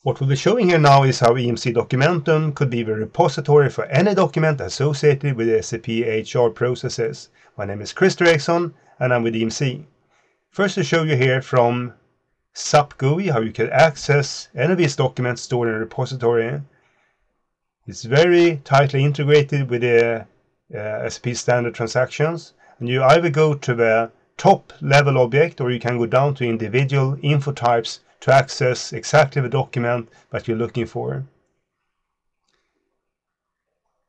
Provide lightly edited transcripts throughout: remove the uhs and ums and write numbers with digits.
What we'll be showing here now is how EMC Documentum could be the repository for any document associated with the SAP HR processes. My name is Chris Eriksson and I'm with EMC. First to show you here from SAP GUI how you can access any of these documents stored in a repository. It's very tightly integrated with the SAP standard transactions, and you either go to the top level object or you can go down to individual info types to access exactly the document that you're looking for.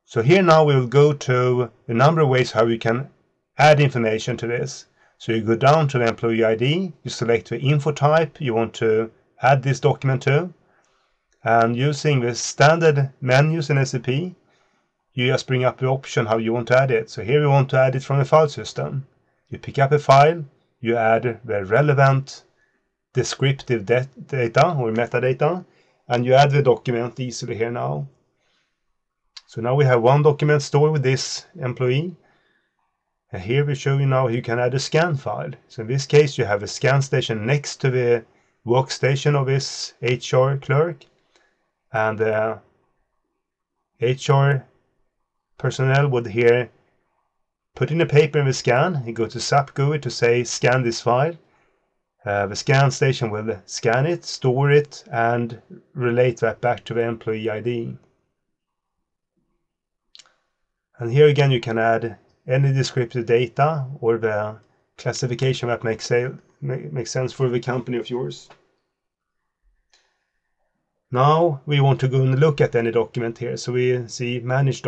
So here now we'll go to a number of ways how you can add information to this. So you go down to the employee ID, you select the info type you want to add this document to, and using the standard menus in SAP, you just bring up the option how you want to add it. So here we want to add it from the file system. You pick up a file, you add the relevant descriptive data or metadata, and you add the document easily here now. So now we have one document stored with this employee, and here we show you now you can add a scan file. So in this case you have a scan station next to the workstation of this HR clerk, and the HR personnel would here put in a paper in the scan. You go to SAP GUI to say scan this file. The scan station will scan it, store it, and relate that back to the employee ID. And here again you can add any descriptive data or the classification that makes sense for the company of yours. Now we want to go and look at any document here, so we see manage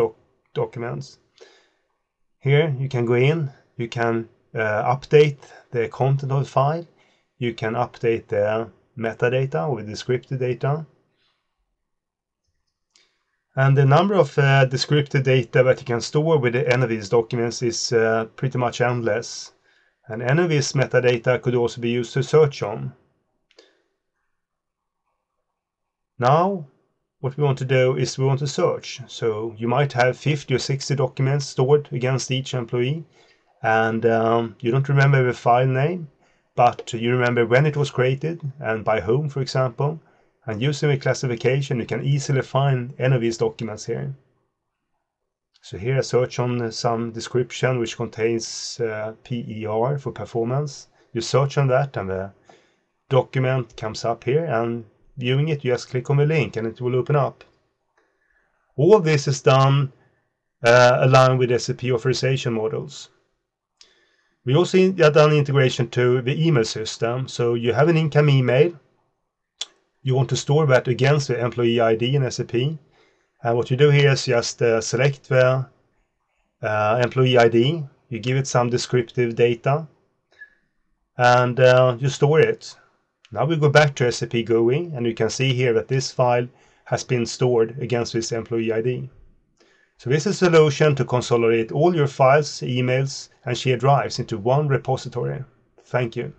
documents. Here you can go in, you can update the content of the file. You can update the metadata or descriptive data. And the number of descriptive data that you can store with any of these documents is pretty much endless. And any of this metadata could also be used to search on. Now, what we want to do is we want to search. So you might have 50 or 60 documents stored against each employee, and you don't remember the file name, but you remember when it was created and by whom, for example. And using the classification, you can easily find any of these documents here. So here I search on some description which contains PER for performance. You search on that and the document comes up here, and viewing it, you just click on the link and it will open up. All this is done aligned with SAP authorization models. We also have done integration to the email system. So you have an incoming email. You want to store that against the employee ID in SAP. And what you do here is just select the employee ID. You give it some descriptive data, and you store it. Now we go back to SAP GUI, and you can see here that this file has been stored against this employee ID. So this is a solution to consolidate all your files, emails, and shared drives into one repository. Thank you.